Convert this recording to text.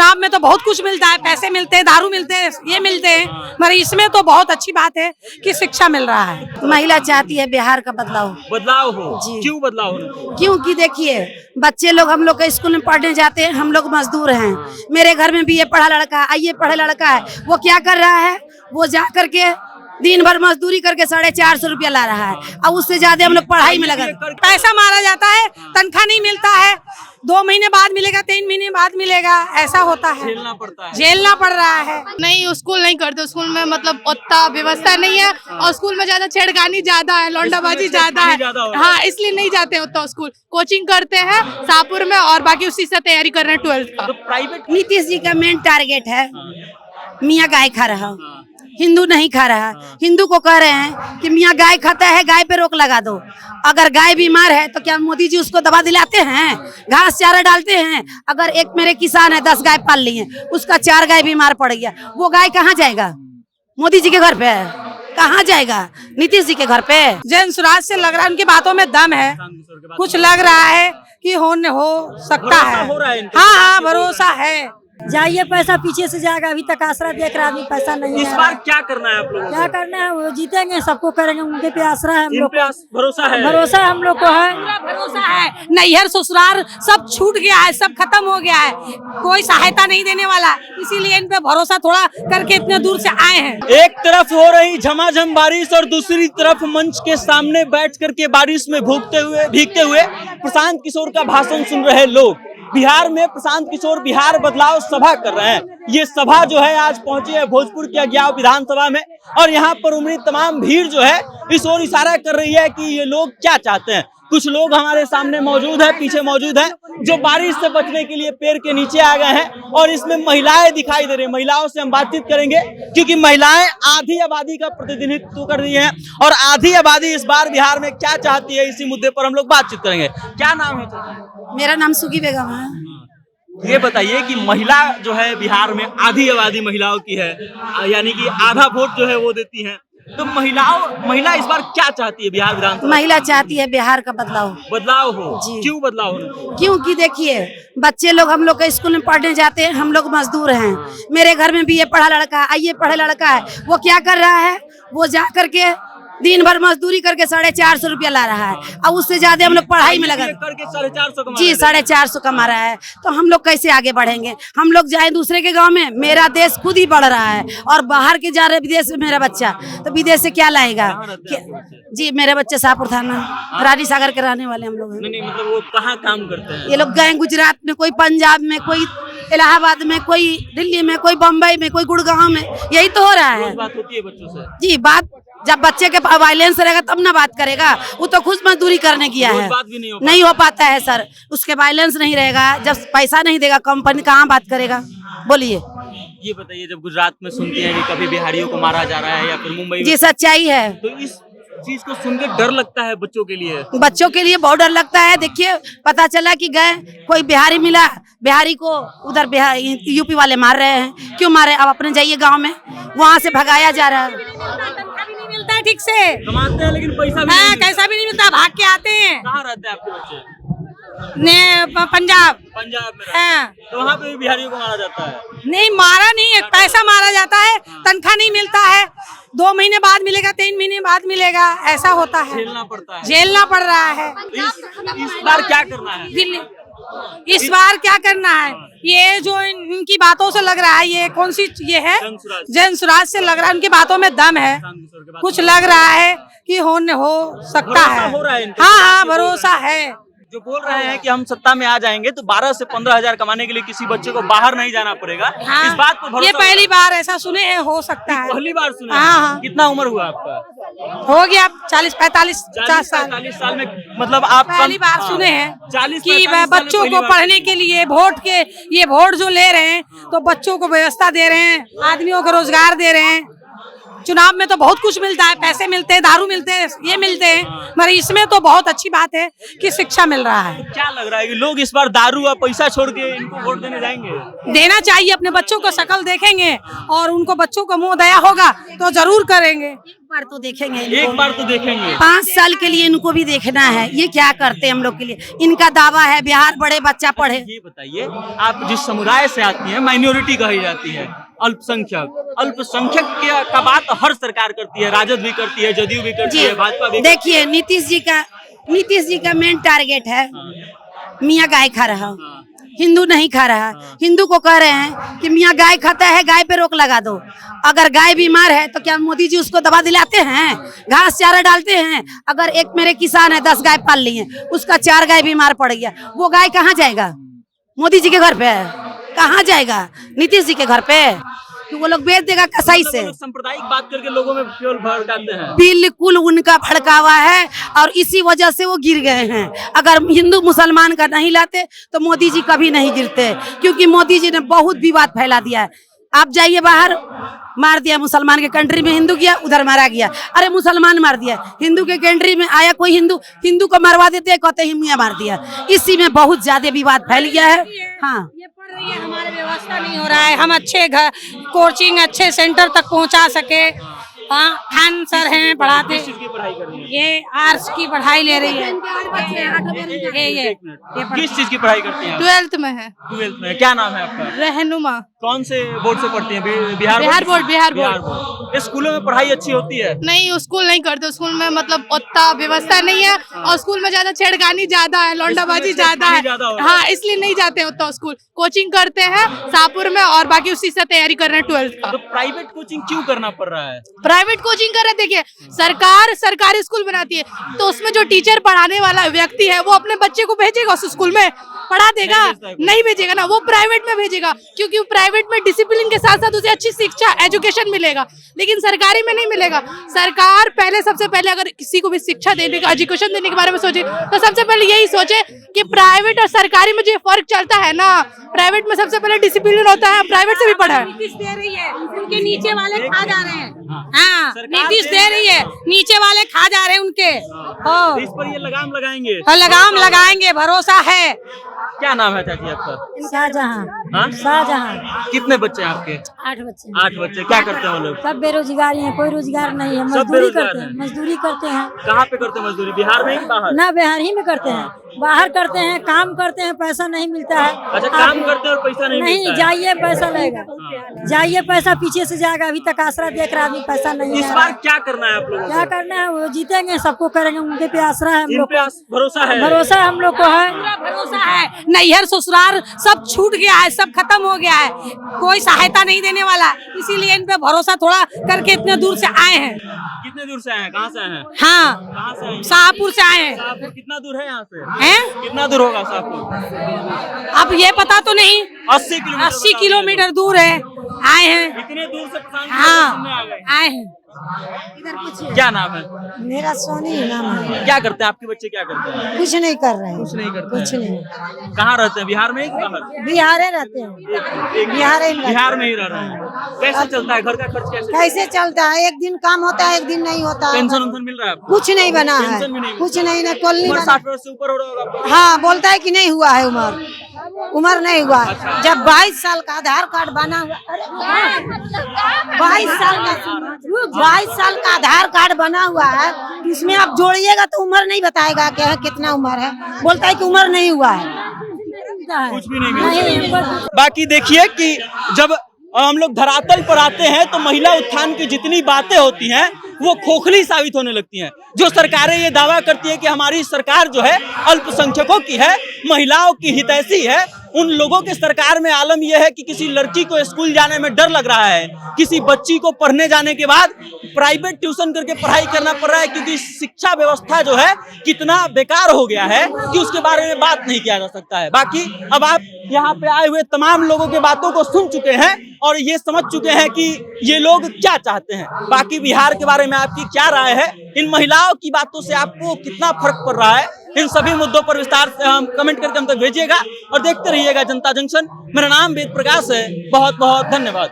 चुनाव में तो बहुत कुछ मिलता है, पैसे मिलते हैं, दारू मिलते हैं, ये मिलते हैं, मगर इसमें तो बहुत अच्छी बात है कि शिक्षा मिल रहा है। महिला चाहती है बिहार का बदलाव। बदलाव हो जी। क्यों बदलाव होना? क्योंकि देखिए बच्चे लोग हम लोग के स्कूल में पढ़ने जाते हैं, हम लोग मजदूर हैं। मेरे घर में BA पढ़ा लड़का, IE पढ़ा लड़का है, वो क्या कर रहा है, वो जा करके दिन भर मजदूरी करके 450 रुपया ला रहा है, और उससे ज्यादा हम लोग पढ़ाई में लगा। पैसा मारा जाता है, तनख्वाह नहीं मिलता है, 2 महीने बाद मिलेगा, 3 महीने बाद मिलेगा, ऐसा होता है, झेलना पड़ता है। झेलना पड़ रहा है। नहीं, स्कूल नहीं करते, स्कूल में मतलब उतना व्यवस्था नहीं है, और स्कूल में ज्यादा छेड़खानी ज्यादा है, लौंडाबाजी ज्यादा है। हाँ, इसलिए नहीं जाते उतना स्कूल। कोचिंग करते हैं शाहपुर में, और बाकी उसी से तैयारी कर रहे हैं 12th का। तो प्राइवेट नीतीश जी का मेन टारगेट है मियाँ गाय खा रहा, हिंदू नहीं खा रहा। हिंदू को कह रहे हैं कि मियाँ गाय खाता है, गाय पे रोक लगा दो। अगर गाय बीमार है तो क्या मोदी जी उसको दवा दिलाते हैं, घास चारा डालते हैं? अगर एक मेरे किसान है 10 गाय पाल लिए, उसका 4 गाय बीमार पड़ गया, वो गाय कहाँ जाएगा? मोदी जी के घर पे कहाँ जाएगा? नीतीश जी के घर पे। जन स्वराज से लग रहा है, उनकी बातों में दम है, कुछ लग रहा है कि हो सकता है। हो रहा है इनके हाँ हाँ, भरोसा है। जाइए, पैसा पीछे से जाएगा। अभी तक आसरा देख रहा आदमी, पैसा नहीं इस है। बार क्या करना है आप लोगों को? क्या करना है, वो जीतेंगे, सबको करेंगे, उनके पे आसरा है हम इन लोग पे भरोसा है? भरोसा हम लोग को है। पूरा भरोसा है। नैहर ससुराल सब छूट गया है, सब खत्म हो गया है, कोई सहायता नहीं देने वाला, इसीलिए इन पे भरोसा थोड़ा करके इतने दूर से आए हैं। एक तरफ हो रही झमाझम बारिश और दूसरी तरफ मंच के सामने बैठ करके बारिश में भीगते हुए प्रशांत किशोर का भाषण सुन रहे लोग। बिहार में प्रशांत किशोर बिहार बदलाव सभा कर रहे हैं। ये सभा जो है आज पहुंची है भोजपुर के अज्ञाव विधानसभा में, और यहाँ पर उमड़ी तमाम भीड़ जो है इस ओर इशारा कर रही है कि ये लोग क्या चाहते हैं। कुछ लोग हमारे सामने मौजूद है, पीछे मौजूद है, जो बारिश से बचने के लिए पेड़ के नीचे आ गए हैं, और इसमें महिलाएं दिखाई दे रही हैं। महिलाओं से हम बातचीत करेंगे, क्योंकि महिलाएं आधी आबादी का प्रतिनिधित्व कर रही हैं, और आधी आबादी इस बार बिहार में क्या चाहती है, इसी मुद्दे पर हम लोग बातचीत करेंगे। क्या नाम है? मेरा नाम सुगी बेगम है। ये बताइए कि महिला जो है बिहार में आधी आबादी महिलाओं की है, यानी कि आधा वोट जो है वो देती हैं। तो महिला इस बार क्या चाहती है बिहार विधानसभा? महिला चाहती है बिहार का बदलाव। बदलाव हो जी। क्यों बदलाव होना? क्योंकि देखिए बच्चे लोग हम लोग के स्कूल में पढ़ने जाते हैं, हम लोग मजदूर हैं। मेरे घर में BA पढ़ा लड़का, IE पढ़ा लड़का है, वो क्या कर रहा है, वो जा करके दिन भर मजदूरी करके 450 रुपया ला रहा है, और उससे ज्यादा हम लोग पढ़ाई में लगा करके 450 जी 450 कमा रहा है। तो हम लोग कैसे आगे बढ़ेंगे? हम लोग जाए दूसरे के गांव में, मेरा देश खुद ही बढ़ रहा है, और बाहर के जा रहे विदेश में मेरा बच्चा, तो विदेश से क्या लाएगा? जी मेरे बच्चे शाहपुर थाना रानी सागर के रहने वाले हम लोग हैं। नहीं, मतलब वो कहाँ काम करते हैं? ये लोग गए गुजरात में, कोई पंजाब में, कोई इलाहाबाद में, कोई दिल्ली में, कोई बम्बई में, कोई गुड़गांव में, यही तो हो रहा है। बात होती है बच्चों से? जी बात जब बच्चे के वायलेंस रहेगा तब ना बात करेगा। वो तो खुद मजदूरी करने किया है, बात भी नहीं हो पाता है सर। उसके वायलेंस नहीं रहेगा, जब पैसा नहीं देगा कंपनी कहाँ बात करेगा? बोलिए। ये बताइए, जब गुजरात में सुनते हैं कि कभी बिहारियों को मारा जा रहा है, या फिर मुंबई जी सच्चाई है, तो इस चीज को सुनकर डर लगता है बच्चों के लिए? बच्चों के लिए बहुत डर लगता है। देखिए पता चला कि गए कोई बिहारी मिला, बिहारी को उधर यूपी वाले मार रहे हैं। क्यों मारे? अब अपने जाइए गांव में, वहाँ से भगाया जा रहा है। मिलता है ठीक से, कमाते हैं लेकिन पैसा भी हाँ, कैसा भी नहीं मिलता, भाग के आते हैं। कहाँ रहते हैं आपके बच्चे? पंजाब में रहते हाँ। हैं। तो वहाँ पे भी बिहारियों को मारा जाता है? नहीं, मारा नहीं है, पैसा मारा जाता है, तनख्वाह नहीं मिलता है, 2 महीने बाद मिलेगा, 3 महीने बाद मिलेगा, ऐसा होता है, झेलना पड़ता है। झेलना पड़ रहा है। इस बार क्या करना है? दिल्ली इस बार क्या करना है? ये जो इनकी बातों से लग रहा है, ये कौन सी ये है, जन स्वराज से लग रहा है, उनकी बातों में दम है, कुछ लग रहा है कि हो सकता है। हाँ हाँ, भरोसा है। जो बोल रहे हैं कि हम सत्ता में आ जाएंगे तो 12 से 15 हजार कमाने के लिए किसी बच्चे को बाहर नहीं जाना पड़ेगा। हाँ, इस बात पर ये पहली बार ऐसा सुने हैं, हो सकता है। पहली बार सुना? हाँ हाँ। कितना उम्र हुआ आपका? हो गया 40-45 साल में, मतलब आप पहली बार सुने हैं 40 कि बच्चों को पढ़ने के लिए वोट जो ले रहे हैं, तो बच्चों को व्यवस्था दे रहे हैं, आदमियों को रोजगार दे रहे हैं। चुनाव में तो बहुत कुछ मिलता है, पैसे मिलते हैं, दारू मिलते हैं, ये मिलते हैं, मगर इसमें तो बहुत अच्छी बात है कि शिक्षा मिल रहा है। क्या लग रहा है कि लोग इस बार दारू और पैसा छोड़ के इनको वोट देने जाएंगे? देना चाहिए, अपने बच्चों को शक्ल देखेंगे और उनको बच्चों को मुंह दया होगा तो जरूर करेंगे। एक बार तो देखेंगे एक बार तो देखेंगे। 5 साल के लिए इनको भी देखना है, ये क्या करते हैं हम लोग के लिए। इनका दावा है बिहार बढ़े बच्चा पढ़े। ये बताइए, आप जिस समुदाय से आती हैं, माइनॉरिटी कही जाती है, अल्पसंख्यक का बात हर सरकार करती है, राजद भी करती है, जदयू भी करती है, भाजपा भी। देखिए नीतीश जी का मेन टारगेट है मियाँ गाय खा रहा, हिंदू नहीं खा रहा। हिंदू को कह रहे हैं कि मियाँ गाय खाता है, गाय पे रोक लगा दो। अगर गाय बीमार है तो क्या मोदी जी उसको दवा दिलाते हैं, घास चारा डालते हैं? अगर एक मेरे किसान है 10 गाय पाल लिए, उसका 4 गाय बीमार पड़ गया, वो गाय कहाँ जाएगा? मोदी जी के घर पे? कहाँ जाएगा? नीतीश जी के घर पे? तो वो लोग बेच देगा कसाई से। सांप्रदायिक बात करके लोगों में केवल भड़काते हैं। बिल्कुल उनका भड़कावा है और इसी वजह से वो गिर गए हैं। अगर हिंदू मुसलमान का नहीं लाते तो मोदी जी कभी नहीं गिरते, क्योंकि मोदी जी ने बहुत विवाद फैला दिया है। आप जाइए बाहर, मार दिया मुसलमान के कंट्री में, हिंदू गया उधर मारा गया। अरे मुसलमान मार दिया, हिंदू के कंट्री में आया कोई हिंदू को मरवा देते, कहते ही मियाँ मार दिया। इसी में बहुत ज्यादा विवाद फैल गया है। हाँ, ये पढ़ रही है, हमारे व्यवस्था नहीं हो रहा है, हम अच्छे घर कोचिंग अच्छे सेंटर तक पहुंचा सके। हाँ, खान सर हैं पढ़ाते, ये आर्ट्स की पढ़ाई ले रही है। ये किस चीज की पढ़ाई करती हैं? 12th में है। 12th में। क्या नाम है आपका? रहनुमा। कौन से बोर्ड से पढ़ती हैं? बिहार बोर्ड। स्कूलों में पढ़ाई अच्छी होती है? नहीं, स्कूल नहीं करते, स्कूल में मतलब उतना व्यवस्था नहीं है और स्कूल में ज्यादा छेड़खानी ज्यादा है, लौंडाबाजी ज्यादा है। हाँ, इसलिए नहीं जाते उतना स्कूल। कोचिंग करते हैं शाहपुर में और बाकी उसी से तैयारी कर रहे हैं 12th का। तो प्राइवेट कोचिंग क्यों करना पड़ रहा है? प्राइवेट कोचिंग कर रहे, देखिए सरकार सरकारी स्कूल बनाती है तो उसमें जो टीचर पढ़ाने वाला व्यक्ति है वो अपने बच्चे को भेजेगा उस स्कूल में, पढ़ा देगा? नहीं भेजेगा ना, वो प्राइवेट में भेजेगा, क्योंकि प्राइवेट में डिसिप्लिन के साथ साथ उसे अच्छी शिक्षा एजुकेशन मिलेगा, लेकिन सरकारी में नहीं मिलेगा। सरकार पहले सबसे पहले अगर किसी को भी शिक्षा देने का एजुकेशन देने के बारे में सोचे तो सबसे पहले यही सोचे कि प्राइवेट और सरकारी में जो फर्क चलता है ना, प्राइवेट में सबसे पहले डिसिप्लिन होता है, प्राइवेट से भी पढ़ा है। नीतीश दे रही है, उनके नीचे वाले खा जा रहे हैं। हाँ, नीतीश दे रही है, नीचे वाले खा जा रहे हैं उनके। इस पर ये लगाम लगाएंगे? लगाम लगाएंगे, भरोसा है। क्या नाम है चाची आपका? शाहजहां। हाँ? शाहजहां। कितने बच्चे हैं आपके? 8 बच्चे। 8 बच्चे। क्या करते हैं वो लोग? सब बेरोजगार हैं, कोई रोजगार नहीं है, सब मजदूरी बेरोजगार करते हैं। हैं। मजदूरी करते हैं कहाँ पे करते हैं मजदूरी? बिहार में ही बाहर? ना, बिहार ही में करते हैं, बाहर करते हैं, काम करते हैं, पैसा नहीं मिलता है। अच्छा, काम करते हैं और पैसा नहीं मिलता है। जाइए पैसा लेगा, जाइए पैसा पीछे से जाएगा। अभी तक आसरा देख रहा आदमी, पैसा नहीं इस है। बार क्या करना है आप लोगों क्या को? करना है, वो जीतेंगे, सबको करेंगे, उनके पे आसरा है हम इन लोग पे भरोसा है? भरोसा हम लोग को है। भरोसा है। नैहर ससुराल सब छूट गया है, सब खत्म हो गया है, कोई सहायता नहीं देने वाला, इसीलिए इन पे भरोसा थोड़ा करके इतने दूर से आए हैं। कितने दूर से आए हैं? कहाँ से आए हैं? हाँ, कहाँ से आए हैं? शाहपुर से आए हैं। शाहपुर कितना दूर है यहाँ से? हैं? कितना दूर होगा शाहपुर? अब ये पता तो नहीं, 80 किलोमीटर। 80 किलोमीटर दूर है, आए हैं। इतने दूर से प्रशांत हाँ, सुनने आ गए। आए हैं। क्या नाम है? मेरा सोनी नाम है। क्या करते हैं आपके बच्चे? क्या करते हैं? कुछ नहीं कर रहे हैं, कुछ नहीं करते कुछ हैं। नहीं। कहाँ रहते हैं? बिहार में ही कि बाहर? बिहार रहते हैं, बिहार में ही रह रहे हैं। कैसे चलता है घर का खर्च? कैसे चलता है? एक दिन काम होता है, एक दिन नहीं होता है। पेंशन उन्शन मिल रहा है आपको? कुछ नहीं बना है, पेंशन भी नहीं कुछ नहीं ना, कॉलोनी उम्र बना। 60 वर्ष से ऊपर हो रहा होगा आपका? हाँ, बोलता है कि नहीं हुआ है उम्र नहीं हुआ है। जब 22 साल का आधार कार्ड बना हुआ, 22 साल का आधार कार्ड बना हुआ है, इसमें आप जोड़िएगा तो उम्र नहीं बताएगा कि कितना उम्र है, बोलता है कि उम्र नहीं हुआ है। कुछ भी नहीं मिलता। बाकी देखिए कि जब हम लोग धरातल पर आते हैं तो महिला उत्थान की जितनी बातें होती हैं वो खोखली साबित होने लगती हैं। जो सरकारें ये दावा करती है कि हमारी सरकार जो है अल्पसंख्यकों की है, महिलाओं की हितैषी है, उन लोगों के सरकार में आलम यह है कि किसी लड़की को स्कूल जाने में डर लग रहा है, किसी बच्ची को पढ़ने जाने के बाद प्राइवेट ट्यूशन करके पढ़ाई करना पड़ रहा है, क्योंकि शिक्षा व्यवस्था जो है कितना बेकार हो गया है कि उसके बारे में बात नहीं किया जा सकता है। बाकी अब आप यहाँ पे आए हुए तमाम लोगों के बातों को सुन चुके हैं और ये समझ चुके हैं कि ये लोग क्या चाहते हैं। बाकी बिहार के बारे में आपकी क्या राय है, इन महिलाओं की बातों से आपको कितना फर्क पड़ रहा है, इन सभी मुद्दों पर विस्तार से हम कमेंट करके हम तक भेजिएगा और देखते रहिएगा जनता जंक्शन। मेरा नाम वेद प्रकाश है। बहुत बहुत धन्यवाद।